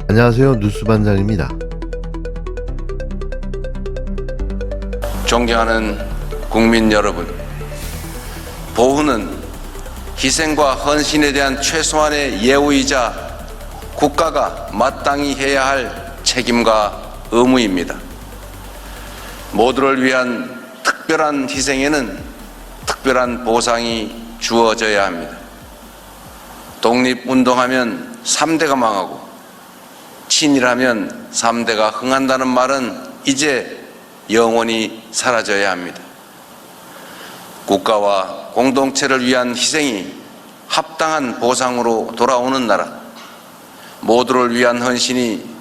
안녕하세요. 뉴스반장입니다. 존경하는 국민 여러분, 보훈은 희생과 헌신에 대한 최소한의 예우이자 국가가 마땅히 해야 할 책임과 의무입니다. 모두를 위한 특별한 희생에는 특별한 보상이 주어져야 합니다. 독립운동하면 3대가 망하고 친일하면 3대가 흥한다는 말은 이제 영원히 사라져야 합니다. 국가와 공동체를 위한 희생이 합당한 보상으로 돌아오는 나라, 모두를 위한 헌신이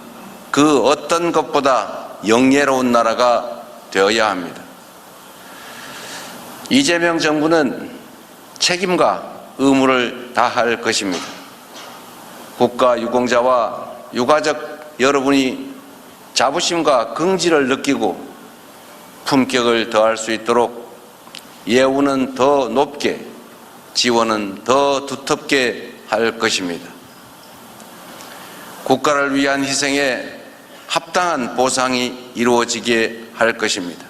그 어떤 것보다 영예로운 나라가 되어야 합니다. 이재명 정부는 책임과 의무를 다할 것입니다. 국가 유공자와 유가족 여러분이 자부심과 긍지를 느끼고 품격을 더할 수 있도록 예우는 더 높게, 지원은 더 두텁게 할 것입니다. 국가를 위한 희생에 합당한 보상이 이루어지게 할 것입니다.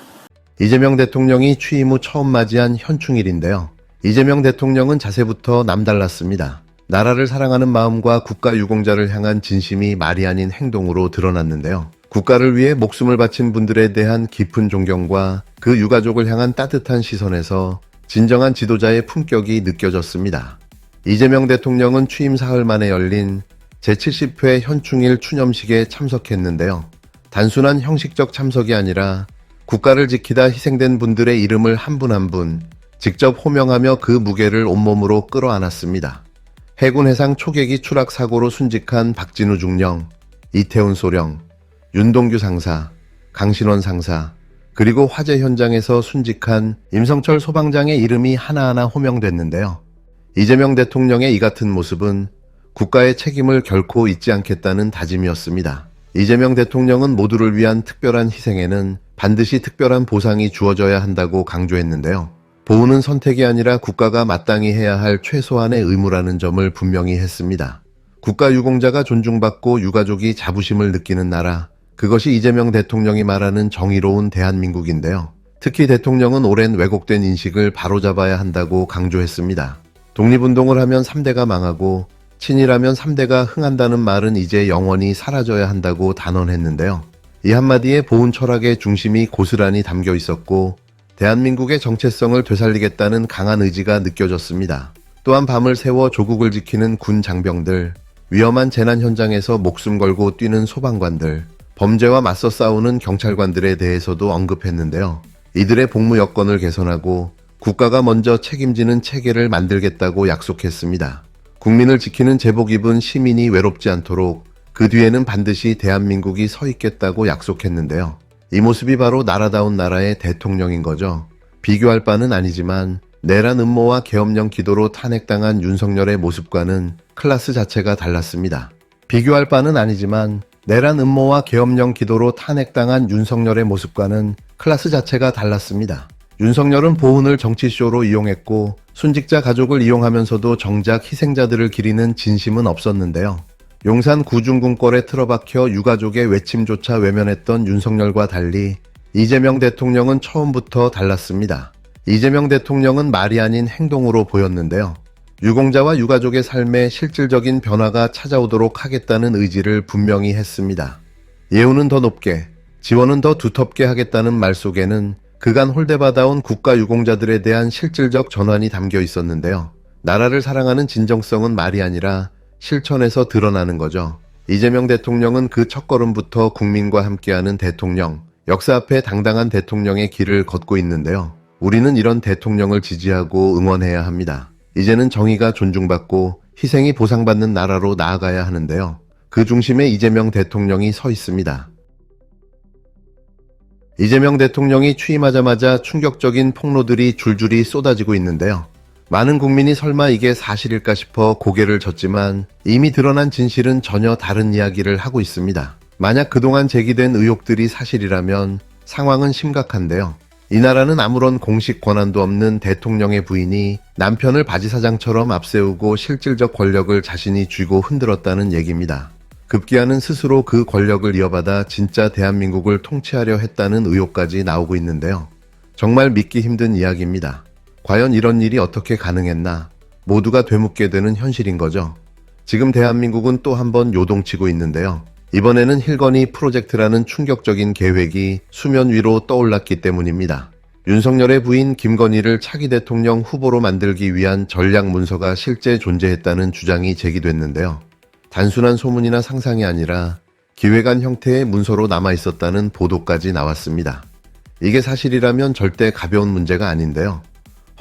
이재명 대통령이 취임 후 처음 맞이한 현충일인데요. 이재명 대통령은 자세부터 남달랐습니다. 나라를 사랑하는 마음과 국가 유공자를 향한 진심이 말이 아닌 행동으로 드러났는데요. 국가를 위해 목숨을 바친 분들에 대한 깊은 존경과 그 유가족을 향한 따뜻한 시선에서 진정한 지도자의 품격이 느껴졌습니다. 이재명 대통령은 취임 사흘 만에 열린 제70회 현충일 추념식에 참석했는데요. 단순한 형식적 참석이 아니라 국가를 지키다 희생된 분들의 이름을 한 분 한 분 직접 호명하며 그 무게를 온몸으로 끌어안았습니다. 해군 해상 초계기 추락 사고로 순직한 박진우 중령, 이태훈 소령, 윤동규 상사, 강신원 상사, 그리고 화재 현장에서 순직한 임성철 소방장의 이름이 하나하나 호명됐는데요. 이재명 대통령의 이 같은 모습은 국가의 책임을 결코 잊지 않겠다는 다짐이었습니다. 이재명 대통령은 모두를 위한 특별한 희생에는 반드시 특별한 보상이 주어져야 한다고 강조했는데요. 보훈은 선택이 아니라 국가가 마땅히 해야 할 최소한의 의무라는 점을 분명히 했습니다. 국가 유공자가 존중받고 유가족이 자부심을 느끼는 나라, 그것이 이재명 대통령이 말하는 정의로운 대한민국인데요. 특히 대통령은 오랜 왜곡된 인식을 바로잡아야 한다고 강조했습니다. 독립운동을 하면 3대가 망하고 친일하면 3대가 흥한다는 말은 이제 영원히 사라져야 한다고 단언했는데요. 이 한마디에 보훈 철학의 중심이 고스란히 담겨 있었고 대한민국의 정체성을 되살리겠다는 강한 의지가 느껴졌습니다. 또한 밤을 새워 조국을 지키는 군 장병들, 위험한 재난 현장에서 목숨 걸고 뛰는 소방관들, 범죄와 맞서 싸우는 경찰관들에 대해서도 언급했는데요. 이들의 복무 여건을 개선하고 국가가 먼저 책임지는 체계를 만들겠다고 약속했습니다. 국민을 지키는 제복 입은 시민이 외롭지 않도록 그 뒤에는 반드시 대한민국이 서 있겠다고 약속했는데요. 이 모습이 바로 나라다운 나라의 대통령인 거죠. 비교할 바는 아니지만 내란 음모와 계엄령 기도로 탄핵당한 윤석열의 모습과는 클래스 자체가 달랐습니다. 비교할 바는 아니지만 내란 음모와 계엄령 기도로 탄핵당한 윤석열의 모습과는 클래스 자체가 달랐습니다. 윤석열은 보훈을 정치쇼로 이용했고 순직자 가족을 이용하면서도 정작 희생자들을 기리는 진심은 없었는데요. 용산 구중궁궐에 틀어박혀 유가족의 외침조차 외면했던 윤석열과 달리 이재명 대통령은 처음부터 달랐습니다. 이재명 대통령은 말이 아닌 행동으로 보였는데요. 유공자와 유가족의 삶에 실질적인 변화가 찾아오도록 하겠다는 의지를 분명히 했습니다. 예우는 더 높게, 지원은 더 두텁게 하겠다는 말 속에는 그간 홀대받아온 국가 유공자들에 대한 실질적 전환이 담겨 있었는데요. 나라를 사랑하는 진정성은 말이 아니라 실천에서 드러나는 거죠. 이재명 대통령은 그 첫걸음부터 국민과 함께하는 대통령, 역사 앞에 당당한 대통령의 길을 걷고 있는데요. 우리는 이런 대통령을 지지하고 응원해야 합니다. 이제는 정의가 존중받고 희생이 보상받는 나라로 나아가야 하는데요. 그 중심에 이재명 대통령이 서 있습니다. 이재명 대통령이 취임하자마자 충격적인 폭로들이 줄줄이 쏟아지고 있는데요. 많은 국민이 설마 이게 사실일까 싶어 고개를 젓지만 이미 드러난 진실은 전혀 다른 이야기를 하고 있습니다. 만약 그동안 제기된 의혹들이 사실이라면 상황은 심각한데요. 이 나라는 아무런 공식 권한도 없는 대통령의 부인이 남편을 바지사장처럼 앞세우고 실질적 권력을 자신이 쥐고 흔들었다는 얘기입니다. 급기야는 스스로 그 권력을 이어받아 진짜 대한민국을 통치하려 했다는 의혹까지 나오고 있는데요. 정말 믿기 힘든 이야기입니다. 과연 이런 일이 어떻게 가능했나? 모두가 되묻게 되는 현실인 거죠. 지금 대한민국은 또 한 번 요동치고 있는데요. 이번에는 힐건이 프로젝트라는 충격적인 계획이 수면 위로 떠올랐기 때문입니다. 윤석열의 부인 김건희를 차기 대통령 후보로 만들기 위한 전략 문서가 실제 존재했다는 주장이 제기됐는데요. 단순한 소문이나 상상이 아니라 기획안 형태의 문서로 남아있었다는 보도까지 나왔습니다. 이게 사실이라면 절대 가벼운 문제가 아닌데요.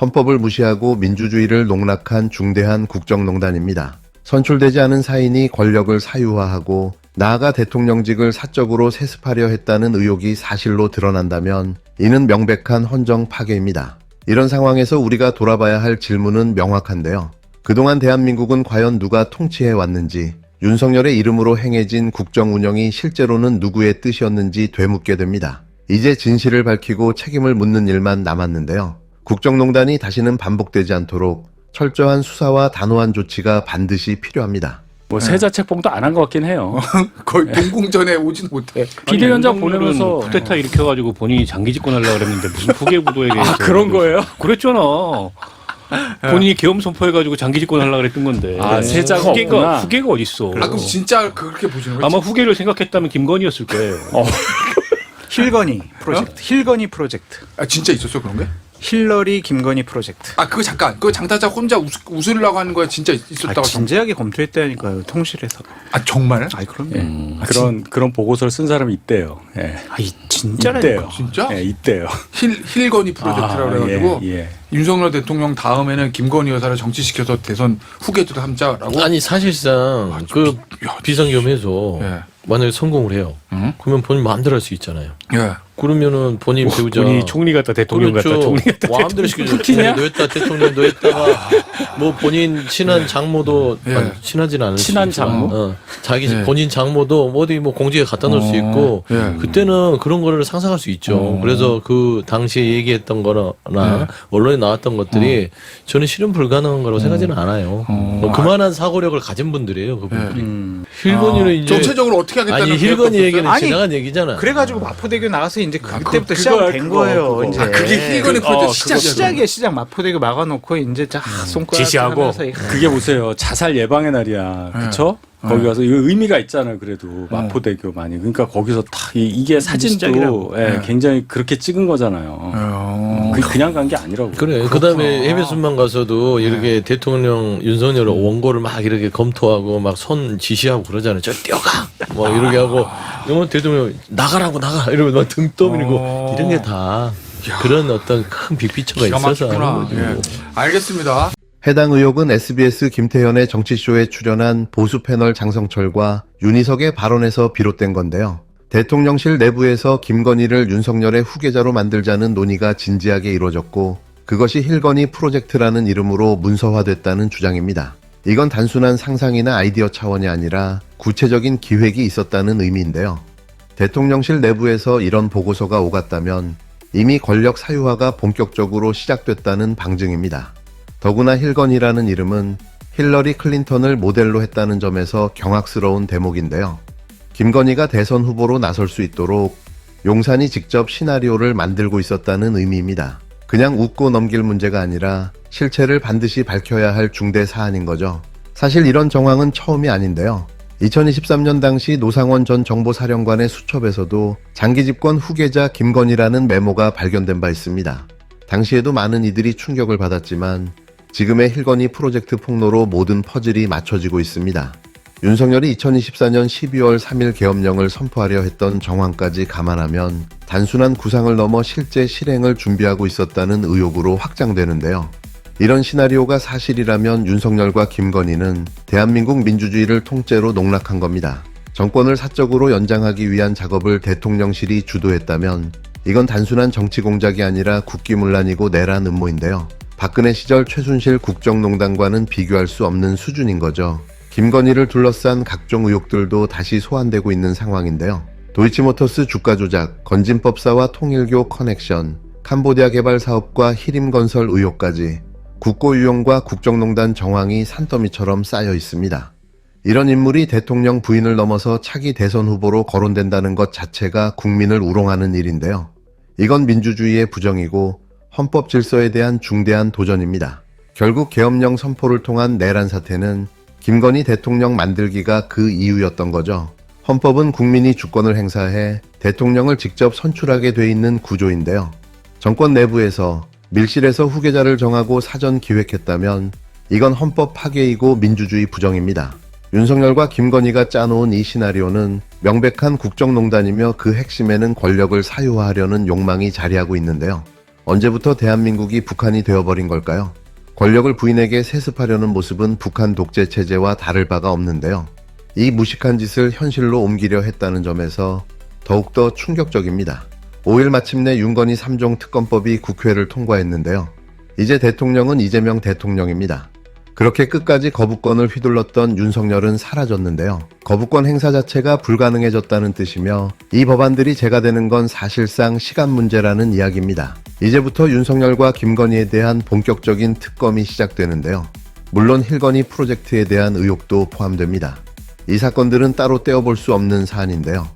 헌법을 무시하고 민주주의를 농락한 중대한 국정농단입니다. 선출되지 않은 사인이 권력을 사유화하고 나아가 대통령직을 사적으로 세습하려 했다는 의혹이 사실로 드러난다면 이는 명백한 헌정 파괴입니다. 이런 상황에서 우리가 돌아봐야 할 질문은 명확한데요. 그동안 대한민국은 과연 누가 통치해 왔는지, 윤석열의 이름으로 행해진 국정 운영이 실제로는 누구의 뜻이었는지 되묻게 됩니다. 이제 진실을 밝히고 책임을 묻는 일만 남았는데요. 국정농단이 다시는 반복되지 않도록 철저한 수사와 단호한 조치가 반드시 필요합니다. 뭐 세자책봉도 안 한 것 같긴 해요. 거의 공공전에 오진 못해. 비대위원장 보내면서 쿠데타 일으켜가지고 본인이 장기 집권하려고 그랬는데 무슨 후계부도에 대해서 아 그런 거예요? 그랬잖아. 본인이 계엄 선포해가지고 장기 집권하려고 그랬던 건데. 아, 세자가 없구나. 후계가 어딨어. 아 그럼 진짜 그렇게 보시는 거예요? 아마 후계를 생각했다면 김건희였을 거예요. 힐건이 프로젝트. 힐건이 프로젝트. 아 진짜 있었어 그런 게? 힐러리 김건희 프로젝트. 아 그거 잠깐 그거 장타자 혼자 웃으려고 하는 거야 진짜 있었다고. 진지하게 검토했다니까요. 통실에서. 아 정말? 아이 그럼요. 그런 보고서를 쓴 사람이 있대요. 예. 아이 진짜라니까. 있대요. 진짜? 예, 있대요. 힐건이 프로젝트라고 그래가지고 예. 윤석열 대통령 다음에는 김건희 여사를 정치시켜서 대선 후계자로 삼자라고. 아니 사실상 그 비상겸해서 예. 만약에 성공을 해요. 그러면 본인 마음대로 할 수 있잖아요. 예. 그러면은 본인 배우자 본인이 총리 같다 대통령 같다 총리 같다 마음대로 시켜줘. 푸틴이야? 너 했다 대통령도 했다가 뭐 본인 친한 장모도 예. 아니, 친하진 않을 수 친한 있지만, 장모? 자기 예. 본인 장모도 어디 뭐 공지에 갖다 놓을 수 있고 예. 그때는 그런 거를 상상할 수 있죠. 그래서 그 당시에 얘기했던 거나 언론에 나왔던 것들이 저는 실현 불가능한 거라고 생각하지는 않아요. 뭐 그만한 사고력을 가진 분들이에요. 그분들이. 힐건이는 이제 정체적으로 어떻게 하겠다는 아니 계획도 힐건이 얘기는 아니, 지나간 얘기잖아. 그래가지고 마포대교 나가서 이제 그때부터 그거, 시작된 거예요. 그거. 이제. 아, 그게 힐건이 프로젝트 시작이야. 시작 마포대교 막아놓고 이제 자 손가락 지시하고 하면서 그게 보세요. 자살 예방의 날이야. 그렇죠? 거기 가서 이거 의미가 있잖아요. 그래도 마포대교 많이. 그러니까 거기서 딱 이게 사진도 시작이라고. 예, 굉장히 그렇게 찍은 거잖아요. 그냥 간 게 아니라고. 그래. 그다음에 해외순만 가서도 이렇게 대통령 윤석열 원고를 막 이렇게 검토하고 막 손 지시하고 그러잖아요. 저 뛰어가. 뭐 이렇게 하고 이러면 대통령 나가라고 나가 이러면 막 등 떠밀고 이런 게 다 그런 어떤 큰 빅피처가 기가 있어서 막히구나. 하는 거죠. 예. 알겠습니다. 해당 의혹은 SBS 김태현의 정치쇼에 출연한 보수 패널 장성철과 윤희석의 발언에서 비롯된 건데요. 대통령실 내부에서 김건희를 윤석열의 후계자로 만들자는 논의가 진지하게 이루어졌고 그것이 힐건희 프로젝트라는 이름으로 문서화됐다는 주장입니다. 이건 단순한 상상이나 아이디어 차원이 아니라 구체적인 기획이 있었다는 의미인데요. 대통령실 내부에서 이런 보고서가 오갔다면 이미 권력 사유화가 본격적으로 시작됐다는 방증입니다. 더구나 힐건이라는 이름은 힐러리 클린턴을 모델로 했다는 점에서 경악스러운 대목인데요. 김건희가 대선 후보로 나설 수 있도록 용산이 직접 시나리오를 만들고 있었다는 의미입니다. 그냥 웃고 넘길 문제가 아니라 실체를 반드시 밝혀야 할 중대 사안인 거죠. 사실 이런 정황은 처음이 아닌데요. 2023년 당시 노상원 전 정보사령관의 수첩에서도 장기 집권 후계자 김건희라는 메모가 발견된 바 있습니다. 당시에도 많은 이들이 충격을 받았지만 지금의 힐건희 프로젝트 폭로로 모든 퍼즐이 맞춰지고 있습니다. 윤석열이 2024년 12월 3일 계엄령을 선포하려 했던 정황까지 감안하면 단순한 구상을 넘어 실제 실행을 준비하고 있었다는 의혹으로 확장되는데요. 이런 시나리오가 사실이라면 윤석열과 김건희는 대한민국 민주주의를 통째로 농락한 겁니다. 정권을 사적으로 연장하기 위한 작업을 대통령실이 주도했다면 이건 단순한 정치 공작이 아니라 국기문란이고 내란 음모인데요. 박근혜 시절 최순실 국정농단과는 비교할 수 없는 수준인 거죠. 김건희를 둘러싼 각종 의혹들도 다시 소환되고 있는 상황인데요. 도이치모터스 주가 조작, 건진법사와 통일교 커넥션, 캄보디아 개발 사업과 히림건설 의혹까지 국고유용과 국정농단 정황이 산더미처럼 쌓여 있습니다. 이런 인물이 대통령 부인을 넘어서 차기 대선 후보로 거론된다는 것 자체가 국민을 우롱하는 일인데요. 이건 민주주의의 부정이고 헌법 질서에 대한 중대한 도전입니다. 결국 계엄령 선포를 통한 내란 사태는 김건희 대통령 만들기가 그 이유였던 거죠. 헌법은 국민이 주권을 행사해 대통령을 직접 선출하게 돼 있는 구조인데요. 정권 내부에서 밀실에서 후계자를 정하고 사전 기획했다면 이건 헌법 파괴이고 민주주의 부정입니다. 윤석열과 김건희가 짜놓은 이 시나리오는 명백한 국정농단이며 그 핵심에는 권력을 사유화하려는 욕망이 자리하고 있는데요. 언제부터 대한민국이 북한이 되어버린 걸까요? 권력을 부인에게 세습하려는 모습은 북한 독재 체제와 다를 바가 없는데요. 이 무식한 짓을 현실로 옮기려 했다는 점에서 더욱더 충격적입니다. 5일 마침내 윤건희 3종 특검법이 국회를 통과했는데요. 이제 대통령은 이재명 대통령입니다. 그렇게 끝까지 거부권을 휘둘렀던 윤석열은 사라졌는데요. 거부권 행사 자체가 불가능해졌다는 뜻이며 이 법안들이 제가되는 건 사실상 시간 문제라는 이야기입니다. 이제부터 윤석열과 김건희에 대한 본격적인 특검이 시작되는데요. 물론 힐건희 프로젝트에 대한 의혹도 포함됩니다. 이 사건들은 따로 떼어볼 수 없는 사안인데요.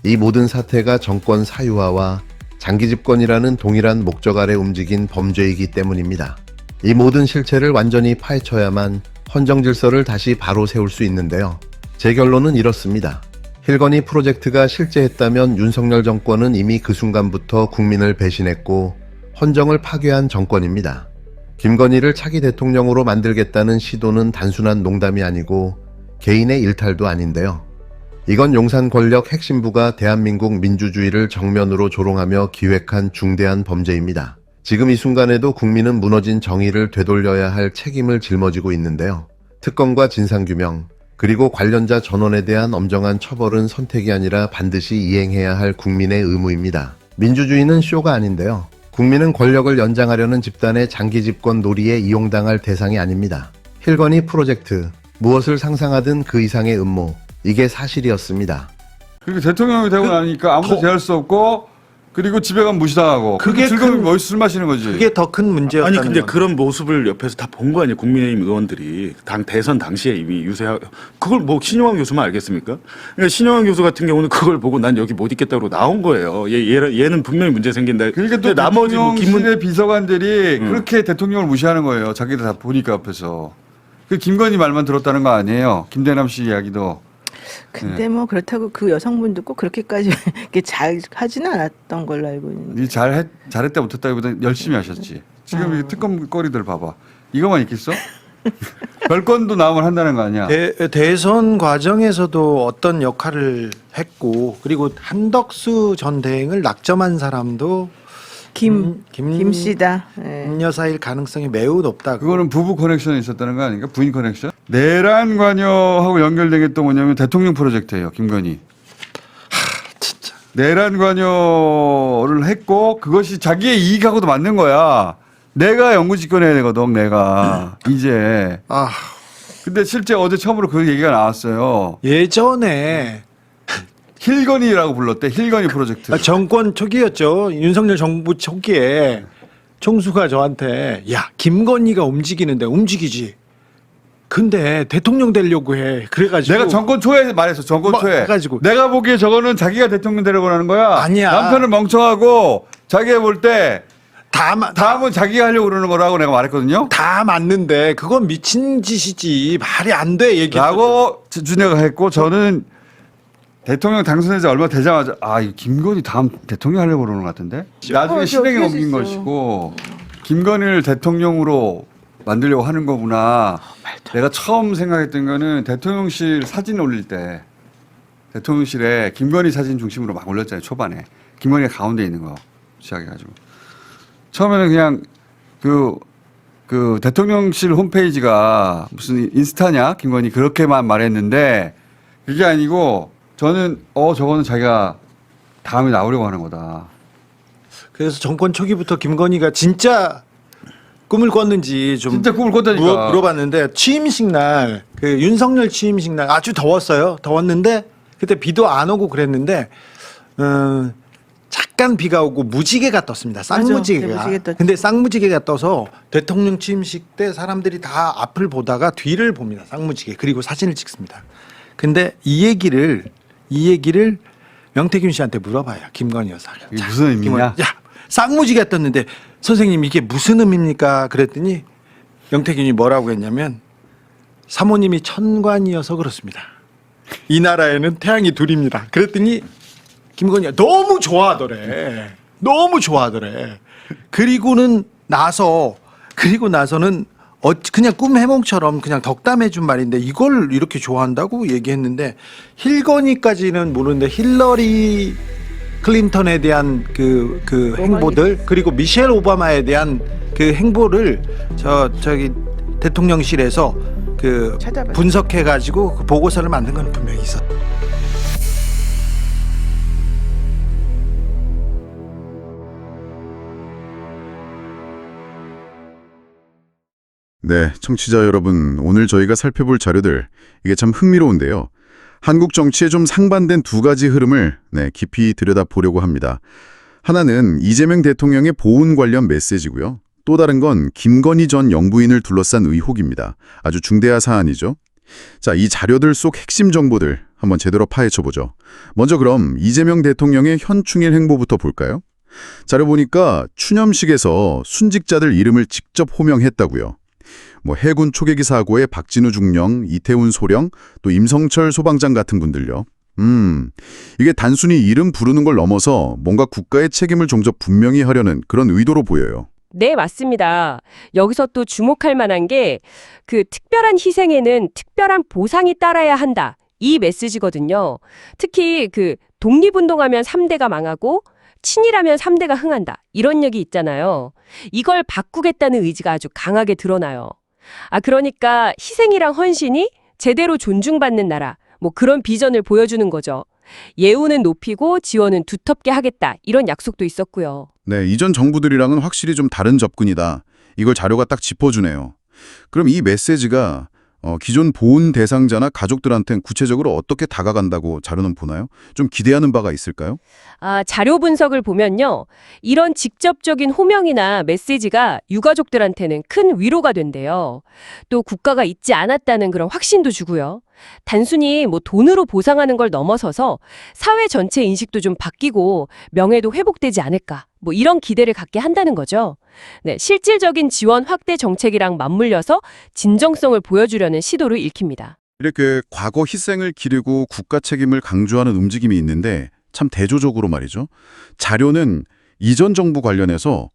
이 모든 사태가 정권 사유화와 장기 집권이라는 동일한 목적 아래 움직인 범죄이기 때문입니다. 이 모든 실체를 완전히 파헤쳐야만 헌정 질서를 다시 바로 세울 수 있는데요. 제 결론은 이렇습니다. 힐건희 프로젝트가 실제했다면 윤석열 정권은 이미 그 순간부터 국민을 배신했고 헌정을 파괴한 정권입니다. 김건희를 차기 대통령으로 만들겠다는 시도는 단순한 농담이 아니고 개인의 일탈도 아닌데요. 이건 용산 권력 핵심부가 대한민국 민주주의를 정면으로 조롱하며 기획한 중대한 범죄입니다. 지금 이 순간에도 국민은 무너진 정의를 되돌려야 할 책임을 짊어지고 있는데요. 특검과 진상규명, 그리고 관련자 전원에 대한 엄정한 처벌은 선택이 아니라 반드시 이행해야 할 국민의 의무입니다. 민주주의는 쇼가 아닌데요. 국민은 권력을 연장하려는 집단의 장기 집권 놀이에 이용당할 대상이 아닙니다. 힐건희 프로젝트, 무엇을 상상하든 그 이상의 음모, 이게 사실이었습니다. 그리고 대통령이 되고 나니까 아무도 대할 수 없고 그리고 집에 가면 무시당하고 그게 즐거움이 멋있어 술 마시는 거지. 그게 더 큰 문제였다는 아니 근데 건. 그런 모습을 옆에서 다 본 거 아니에요. 국민의힘 의원들이 당 대선 당시에 이미 유세하고 그걸 뭐 신용환 교수만 알겠습니까? 그러니까 신용환 교수 같은 경우는 그걸 보고 난 여기 못 있겠다고 나온 거예요. 얘는 분명히 문제 생긴다. 그러니까 또 근데 나머지 뭐 대통령실의 비서관들이 그렇게 대통령을 무시하는 거예요. 자기들 다 보니까 앞에서. 그 김건희 말만 들었다는 거 아니에요. 김대남 씨 이야기도. 근데 뭐 그렇다고 그 여성분도 꼭 그렇게까지 이렇게 잘 하지는 않았던 걸로 알고 있는데. 잘했다 못했다기보다 열심히 하셨지. 지금 이 특검 거리들 봐봐. 이거만 있겠어? 별건도 나오면 한다는 거 아니야. 대선 과정에서도 어떤 역할을 했고 그리고 한덕수 전 대행을 낙점한 사람도 김 씨다. 예. 김 여사일 가능성이 매우 높다. 그거는 부부 커넥션이 있었다는 거 아닌가? 부인 커넥션? 내란 관여하고 연결된 게 또 뭐냐면 대통령 프로젝트예요. 김건희. 진짜. 내란 관여를 했고 그것이 자기의 이익하고도 맞는 거야. 내가 영구집권해야 되거든. 내가 이제. 근데 실제 어제 처음으로 그 얘기가 나왔어요. 예전에 힐건이라고 불렀대. 힐건이 프로젝트. 정권 초기였죠. 윤석열 정부 초기에 총수가 저한테 야 김건희가 움직이는데 움직이지. 근데 대통령 되려고 해. 그래가지고 내가 정권 초에 말했어. 정권 초에. 해가지고 내가 보기에 저거는 자기가 대통령 되려고 하는 거야. 아니야. 남편은 멍청하고 자기가 볼 때 다음은 자기가 하려고 그러는 거라고 내가 말했거든요. 다 맞는데 그건 미친 짓이지. 말이 안 돼. 얘기. 라고 준혜가 했고 저는 대통령 당선되자 얼마 되자마자 이 김건희 다음 대통령 하려고 그러는 것 같은데. 나중에 실행에 옮긴 것이고 김건희를 대통령으로 만들려고 하는 거구나. 내가 처음 생각했던 거는 대통령실 사진 올릴 때 대통령실에 김건희 사진 중심으로 막 올렸잖아요. 초반에. 김건희가 가운데 있는 거 시작해가지고. 처음에는 그냥 그 대통령실 홈페이지가 무슨 인스타냐 김건희 그렇게만 말했는데 그게 아니고 저는 저거는 자기가 다음에 나오려고 하는 거다. 그래서 정권 초기부터 김건희가 진짜 꿈을 꿨는지 좀 진짜 꿈을 꿨다니까. 물어봤는데 취임식 날 그 윤석열 취임식 날 아주 더웠어요. 더웠는데 그때 비도 안 오고 그랬는데 약간 비가 오고 무지개가 떴습니다. 맞아. 네, 쌍무지개가. 무지개 떴죠. 근데 쌍무지개가 떠서 대통령 취임식 때 사람들이 다 앞을 보다가 뒤를 봅니다. 쌍무지개. 그리고 사진을 찍습니다. 근데 이 얘기를 명태균 씨한테 물어봐요. 김건희 여사가. 이게 무슨 의미냐? 야, 쌍무지개가 떴는데 선생님 이게 무슨 의미입니까? 그랬더니 명태균이 뭐라고 했냐면 사모님이 천관이어서 그렇습니다. 이 나라에는 태양이 둘입니다. 그랬더니 김건희가 너무 좋아하더래. 너무 좋아하더래. 그리고 나서는 그냥 꿈 해몽처럼 그냥 덕담해 준 말인데 이걸 이렇게 좋아한다고 얘기했는데 힐거니까지는 모르는데 힐러리 클린턴에 대한 그 행보들 그리고 미셸 오바마에 대한 그 행보를 저기 대통령실에서 그 찾아봐요. 분석해 가지고 그 보고서를 만든 건 분명히 있어. 네, 청취자 여러분, 오늘 저희가 살펴볼 자료들, 이게 참 흥미로운데요. 한국 정치에 좀 상반된 두 가지 흐름을 깊이 들여다보려고 합니다. 하나는 이재명 대통령의 보훈 관련 메시지고요. 또 다른 건 김건희 전 영부인을 둘러싼 의혹입니다. 아주 중대한 사안이죠. 자, 이 자료들 속 핵심 정보들 한번 제대로 파헤쳐보죠. 먼저 그럼 이재명 대통령의 현충일 행보부터 볼까요? 자료 보니까 추념식에서 순직자들 이름을 직접 호명했다고요. 해군 초계기 사고의 박진우 중령, 이태훈 소령, 또 임성철 소방장 같은 분들요. 이게 단순히 이름 부르는 걸 넘어서 뭔가 국가의 책임을 좀 더 분명히 하려는 그런 의도로 보여요. 네, 맞습니다. 여기서 또 주목할 만한 게 그 특별한 희생에는 특별한 보상이 따라야 한다. 이 메시지거든요. 특히 그 독립운동하면 3대가 망하고 친일하면 3대가 흥한다. 이런 얘기 있잖아요. 이걸 바꾸겠다는 의지가 아주 강하게 드러나요. 그러니까 희생이랑 헌신이 제대로 존중받는 나라, 그런 비전을 보여주는 거죠. 예우는 높이고 지원은 두텁게 하겠다. 이런 약속도 있었고요. 네, 이전 정부들이랑은 확실히 좀 다른 접근이다. 이걸 자료가 딱 짚어주네요. 그럼 이 메시지가 기존 보훈 대상자나 가족들한테는 구체적으로 어떻게 다가간다고 자료는 보나요? 좀 기대하는 바가 있을까요? 자료 분석을 보면요. 이런 직접적인 호명이나 메시지가 유가족들한테는 큰 위로가 된대요. 또 국가가 잊지 않았다는 그런 확신도 주고요. 단순히 돈으로 보상하는 걸 넘어서서 사회 전체 인식도 좀 바뀌고 명예도 회복되지 않을까. 이런 기대를 갖게 한다는 거죠. 네, 실질적인 지원 확대 정책이랑 맞물려서 진정성을 보여주려는 시도를 읽힙니다. 이렇게 과거 희생을 기리고 국가 책임을 강조하는 움직임이 있는데 참 대조적으로 말이죠. 자료는 이전 정부 관련해서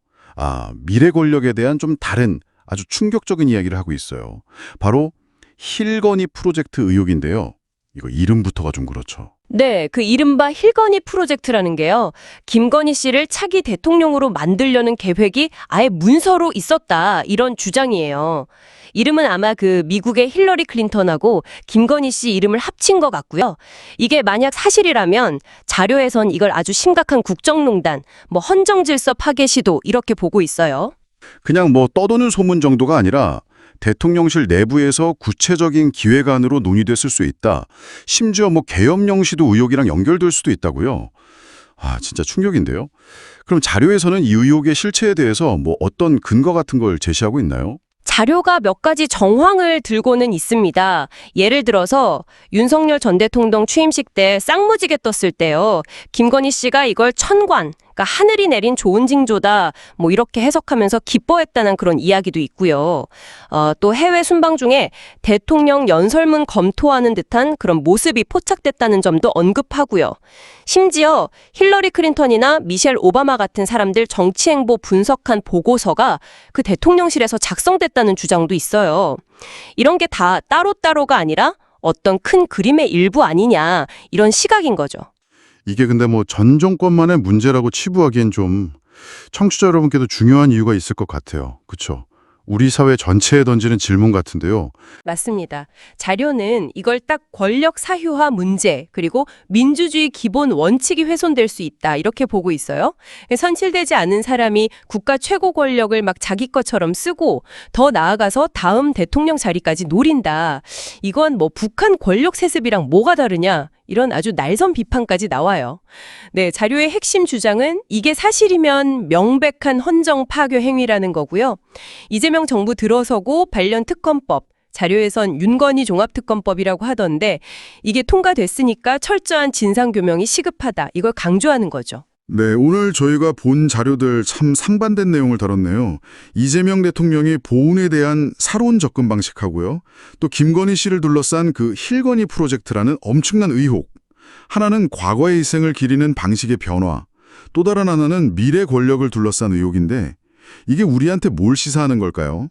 미래 권력에 대한 좀 다른 아주 충격적인 이야기를 하고 있어요. 바로 힐건이 프로젝트 의혹인데요. 이거 이름부터가 좀 그렇죠. 네, 그 이른바 힐건이 프로젝트라는 게요. 김건희 씨를 차기 대통령으로 만들려는 계획이 아예 문서로 있었다. 이런 주장이에요. 이름은 아마 그 미국의 힐러리 클린턴하고 김건희 씨 이름을 합친 것 같고요. 이게 만약 사실이라면 자료에선 이걸 아주 심각한 국정농단, 헌정질서 파괴 시도 이렇게 보고 있어요. 그냥 떠도는 소문 정도가 아니라 대통령실 내부에서 구체적인 기획안으로 논의됐을 수 있다. 심지어 계엄령 시도 의혹이랑 연결될 수도 있다고요. 진짜 충격인데요. 그럼 자료에서는 이 의혹의 실체에 대해서 어떤 근거 같은 걸 제시하고 있나요? 자료가 몇 가지 정황을 들고는 있습니다. 예를 들어서 윤석열 전 대통령 취임식 때 쌍무지개 떴을 때요. 김건희 씨가 이걸 천관, 그러니까 하늘이 내린 좋은 징조다, 이렇게 해석하면서 기뻐했다는 그런 이야기도 있고요. 또 해외 순방 중에 대통령 연설문 검토하는 듯한 그런 모습이 포착됐다는 점도 언급하고요. 심지어 힐러리 클린턴이나 미셸 오바마 같은 사람들 정치 행보 분석한 보고서가 그 대통령실에서 작성됐다는 주장도 있어요. 이런 게 다 따로따로가 아니라 어떤 큰 그림의 일부 아니냐, 이런 시각인 거죠. 이게 근데 전 정권만의 문제라고 치부하기엔 좀 청취자 여러분께도 중요한 이유가 있을 것 같아요. 그렇죠? 우리 사회 전체에 던지는 질문 같은데요. 맞습니다. 자료는 이걸 딱 권력 사휴화 문제, 그리고 민주주의 기본 원칙이 훼손될 수 있다, 이렇게 보고 있어요. 선출되지 않은 사람이 국가 최고 권력을 막 자기 것처럼 쓰고 더 나아가서 다음 대통령 자리까지 노린다. 이건 북한 권력 세습이랑 뭐가 다르냐, 이런 아주 날선 비판까지 나와요. 네, 자료의 핵심 주장은 이게 사실이면 명백한 헌정 파괴 행위라는 거고요. 이재명 정부 들어서고 발련 특검법, 자료에선 윤건희 종합특검법이라고 하던데 이게 통과됐으니까 철저한 진상규명이 시급하다. 이걸 강조하는 거죠. 네, 오늘 저희가 본 자료들 참 상반된 내용을 다뤘네요. 이재명 대통령이 보훈에 대한 새로운 접근 방식하고요. 또 김건희 씨를 둘러싼 그 힐건희 프로젝트라는 엄청난 의혹. 하나는 과거의 희생을 기리는 방식의 변화. 또 다른 하나는 미래 권력을 둘러싼 의혹인데 이게 우리한테 뭘 시사하는 걸까요?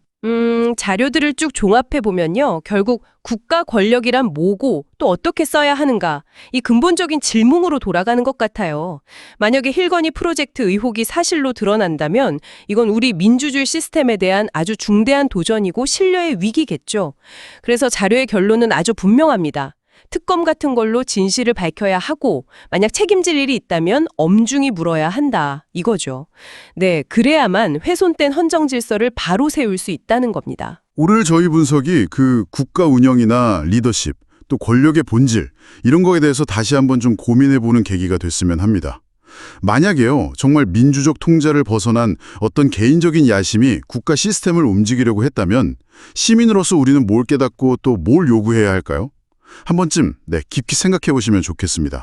자료들을 쭉 종합해 보면요. 결국 국가 권력이란 뭐고 또 어떻게 써야 하는가. 이 근본적인 질문으로 돌아가는 것 같아요. 만약에 힐건희 프로젝트 의혹이 사실로 드러난다면 이건 우리 민주주의 시스템에 대한 아주 중대한 도전이고 신뢰의 위기겠죠. 그래서 자료의 결론은 아주 분명합니다. 특검 같은 걸로 진실을 밝혀야 하고 만약 책임질 일이 있다면 엄중히 물어야 한다. 이거죠. 네, 그래야만 훼손된 헌정 질서를 바로 세울 수 있다는 겁니다. 오늘 저희 분석이 그 국가 운영이나 리더십, 또 권력의 본질 이런 거에 대해서 다시 한번 좀 고민해보는 계기가 됐으면 합니다. 만약에요, 정말 민주적 통제를 벗어난 어떤 개인적인 야심이 국가 시스템을 움직이려고 했다면 시민으로서 우리는 뭘 깨닫고 또 뭘 요구해야 할까요? 한 번쯤 깊이 생각해 보시면 좋겠습니다.